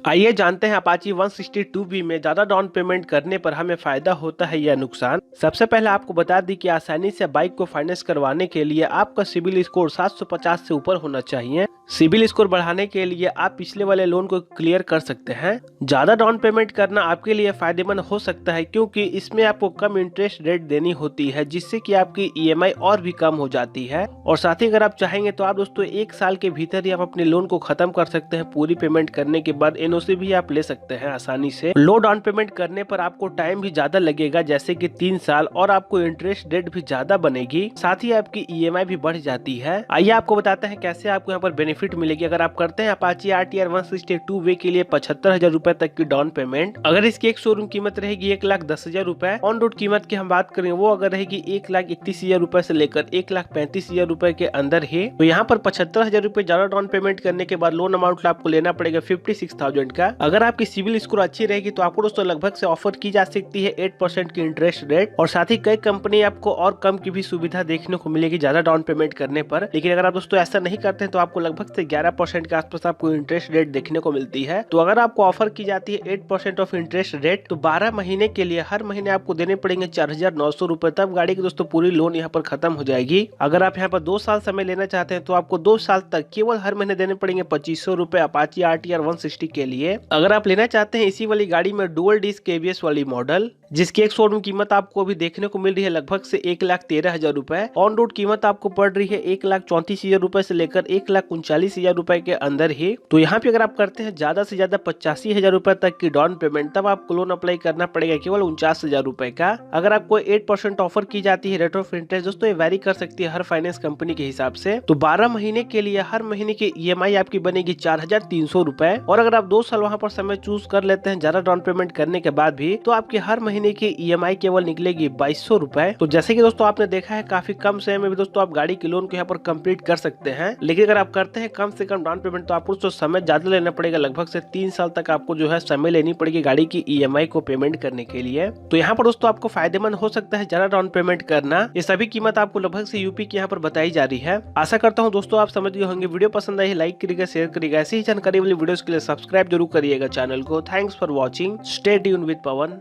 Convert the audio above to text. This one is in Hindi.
आइए जानते हैं अपाची 162B में ज्यादा डाउन पेमेंट करने पर हमें फायदा होता है या नुकसान। सबसे पहले आपको बता दी कि आसानी से बाइक को फाइनेंस करवाने के लिए आपका सिबिल स्कोर 750 से ऊपर होना चाहिए। सिबिल स्कोर बढ़ाने के लिए आप पिछले वाले लोन को क्लियर कर सकते हैं। ज्यादा डाउन पेमेंट करना आपके लिए फायदेमंद हो सकता है क्योंकि इसमें आपको कम इंटरेस्ट रेट देनी होती है, जिससे कि आपकी ईएमआई और भी कम हो जाती है। और साथ ही अगर आप चाहेंगे तो आप दोस्तों 1 साल के भीतर ही आप अपने लोन को खत्म कर सकते हैं। पूरी पेमेंट करने के बाद एनओसी भी आप ले सकते हैं आसानी से। लो डाउन पेमेंट करने पर आपको टाइम भी ज्यादा लगेगा, जैसे कि 3 साल, और आपको इंटरेस्ट रेट भी ज्यादा बनेगी। साथ ही आपकी ईएमआई भी बढ़ जाती है। आइए आपको बताते हैं कैसे आपको यहाँ पर बेनिफिट मिलेगी अगर आप करते हैं अपाची RTR 162V के लिए 75,000 रुपए तक की डाउन पेमेंट। अगर इसकी एक शोरूम कीमत रहेगी 1,10,000 रुपए, ऑन रोड कीमत की हम बात करें वो अगर रहेगी 1,31,000 रुपए से लेकर 1,35,000 रुपए के अंदर ही, तो यहाँ पर 75,000 रुपए ज्यादा डाउन पेमेंट करने के बाद लोन अमाउंट आपको लेना पड़ेगा 56,000 का। अगर आपकी सिविल स्कोर अच्छी रहेगी तो आपको दोस्तों लगभग से ऑफर की जा सकती है 8% की इंटरेस्ट रेट, और साथ ही कई कंपनी आपको और कम की भी सुविधा देखने को मिलेगी ज्यादा डाउन पेमेंट करने पर। लेकिन अगर आप दोस्तों ऐसा नहीं करते हैं तो आपको लगभग से 11% के आसपास आपको इंटरेस्ट रेट देखने को मिलती है। तो अगर आपको ऑफर की जाती है 8% ऑफ इंटरेस्ट रेट, तो 12 महीने के लिए हर महीने आपको देने पड़ेंगे 4,900 रुपए। तब गाड़ी की दोस्तों पूरी लोन यहाँ पर खत्म हो जाएगी। अगर आप यहाँ पर 2 साल समय लेना चाहते हैं तो आपको 2 साल तक केवल हर महीने देने पड़ेंगे 2,500 रुपए अपाची RTR 160 के लिए। अगर आप लेना चाहते हैं इसी वाली गाड़ी में डुअल डिस्क ABS वाली मॉडल, जिसकी एक शोरूम कीमत आपको अभी देखने को मिल रही है लगभग से 1,13,000 रुपए, ऑन रोड कीमत आपको पड़ रही है 1,34,000 रुपए से लेकर 1,39,000 रुपए के अंदर ही। तो यहाँ पे अगर आप करते हैं ज्यादा से ज्यादा 85,000 रुपए तक की डाउन पेमेंट, तब आपको लोन अप्लाई करना पड़ेगा केवल 49,000 रुपए का। अगर आपको 8% ऑफर की जाती है रेट ऑफ इंटरेस्ट, दोस्तों ये वेरी कर सकती है हर फाइनेंस कंपनी के हिसाब से। तो 12 महीने के लिए हर महीने की ईएमआई आपकी बनेगी 4,300 रुपए, और अगर आप 2 साल वहाँ पर समय चूज कर लेते हैं ज्यादा डाउन पेमेंट करने के बाद भी, तो आपकी हर महीने की ईएमआई केवल निकलेगी 2,200 रुपए। तो जैसे कि दोस्तों आपने देखा है काफी कम समय में भी दोस्तों आप गाड़ी के लोन को यहाँ पर कंप्लीट कर सकते हैं। लेकिन अगर आप करते हैं कम से कम डाउन पेमेंट तो आपको समय ज्यादा लेना पड़ेगा, लगभग से 3 साल तक आपको जो है समय लेनी पड़ेगी गाड़ी की ईएमआई को पेमेंट करने के लिए। तो यहाँ पर दोस्तों आपको फायदेमंद हो सकता है ज्यादा डाउन पेमेंट करना। ये सभी कीमत आपको लगभग से यूपी की यहाँ पर बताई जा रही है। आशा करता हूँ दोस्तों आप समझ गए होंगे। वीडियो पसंद आई लाइक करिएगा, शेयर करिएगा। ऐसी ही जानकारी वाली वीडियोस के लिए सब्सक्राइब जरूर करिएगा चैनल को। Thanks for watching, stay tuned with Pawan.